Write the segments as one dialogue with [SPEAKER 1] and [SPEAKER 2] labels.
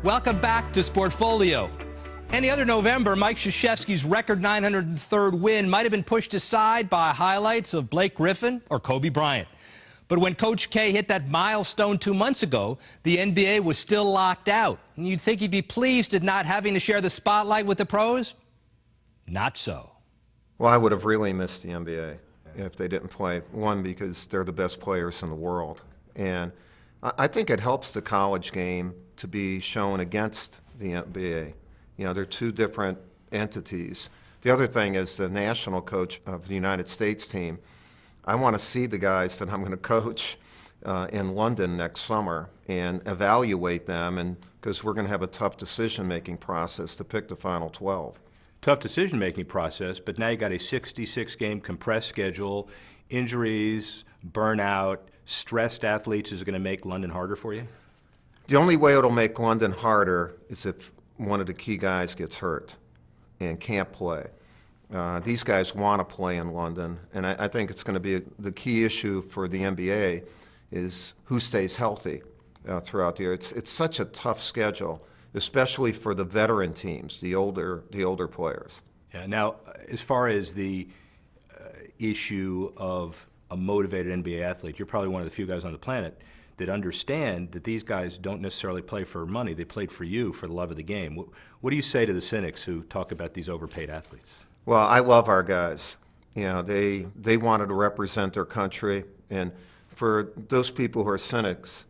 [SPEAKER 1] Welcome back to Sportfolio. Any other November, Mike Krzyzewski's record 903rd win might have been pushed aside by highlights of Blake Griffin or Kobe Bryant. But when Coach K hit that milestone 2 months ago, the NBA was still locked out. And you'd think he'd be pleased at not having to share the spotlight with the pros? Not so.
[SPEAKER 2] Well, I would have really missed the NBA if they didn't play. One, because they're the best players in the world. And I think it helps the college game to be shown against the NBA. You know, they're two different entities. The other thing is the national coach of the United States team. I want to see the guys that I'm going to coach in London next summer and evaluate them, and because we're going to have a tough decision-making process to pick the final 12.
[SPEAKER 3] Tough decision-making process, but now you got a 66-game compressed schedule, injuries, burnout, stressed athletes. Is it going to make London harder for you?
[SPEAKER 2] The only way it'll make London harder is if one of the key guys gets hurt and can't play. These guys want to play in London, and I think it's going to be the key issue for the NBA is who stays healthy throughout the year. It's such a tough schedule, especially for the veteran teams, the older players.
[SPEAKER 3] Yeah, now, as far as the issue of a motivated NBA athlete, you're probably one of the few guys on the planet that understand that these guys don't necessarily play for money. They played for you, for the love of the game. What do you say to the cynics who talk about these overpaid athletes?
[SPEAKER 2] Well, I love our guys. You know, they wanted to represent their country, and for those people who are cynics,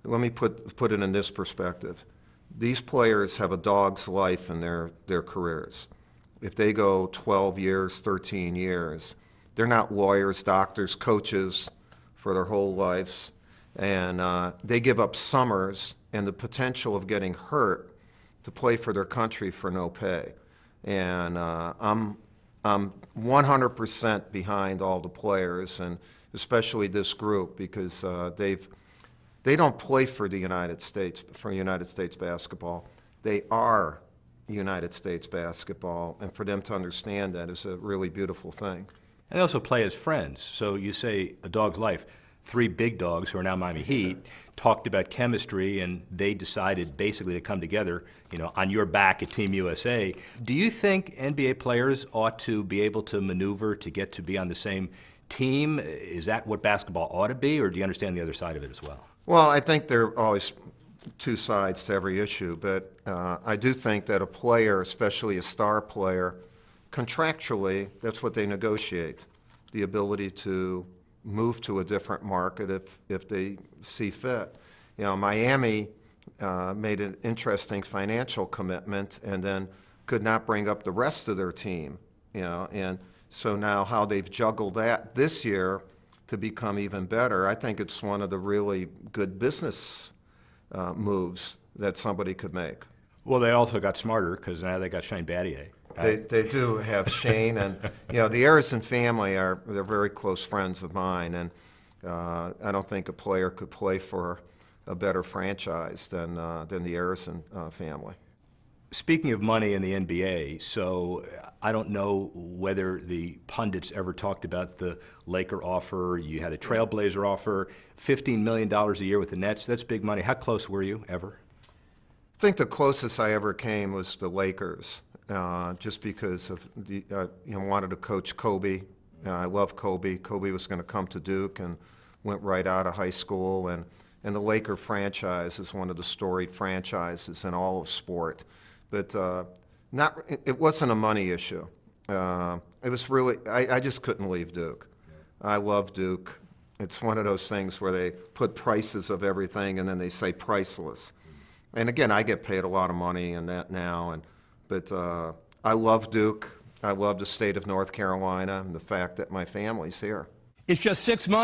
[SPEAKER 2] let me put it in this perspective. These players have a dog's life in their careers. If they go 12 years, 13 years, they're not lawyers, doctors, coaches for their whole lives, and they give up summers and the potential of getting hurt to play for their country for no pay. And I'm 100% behind all the players, and especially this group, because they don't play for the United States, for United States basketball. They are United States basketball, and for them to understand that is a really beautiful thing.
[SPEAKER 3] And they also play as friends. So you say a dog's life. 3 big dogs, who are now Miami Heat, talked about chemistry, and they decided basically to come together, you know, on your back at Team USA. Do you think NBA players ought to be able to maneuver to get to be on the same team? Is that what basketball ought to be, or do you understand the other side of it as well?
[SPEAKER 2] Well, I think there are always two sides to every issue, but I do think that a player, especially a star player, contractually, that's what they negotiate, the ability to move to a different market if they see fit. You know, Miami made an interesting financial commitment and then could not bring up the rest of their team, you know, and so now how they've juggled that this year to become even better, I think it's one of the really good business moves that somebody could make.
[SPEAKER 3] Well, they also got smarter because now they got Shane Battier.
[SPEAKER 2] They do have Shane, and you know the Harrison family they're very close friends of mine, and I don't think a player could play for a better franchise than the Harrison family.
[SPEAKER 3] Speaking of money in the NBA, so I don't know whether the pundits ever talked about the Laker offer. You had a Trailblazer offer, $15 million a year with the Nets. That's big money. How close were you ever?
[SPEAKER 2] I think the closest I ever came was the Lakers. Just because of wanted to coach Kobe. I love Kobe. Kobe was going to come to Duke and went right out of high school. And the Laker franchise is one of the storied franchises in all of sport. But it wasn't a money issue. It was really, I just couldn't leave Duke. I love Duke. It's one of those things where they put prices of everything and then they say priceless. And again, I get paid a lot of money in that now. But I love Duke. I love the state of North Carolina and the fact that my family's here.
[SPEAKER 1] It's just 6 months.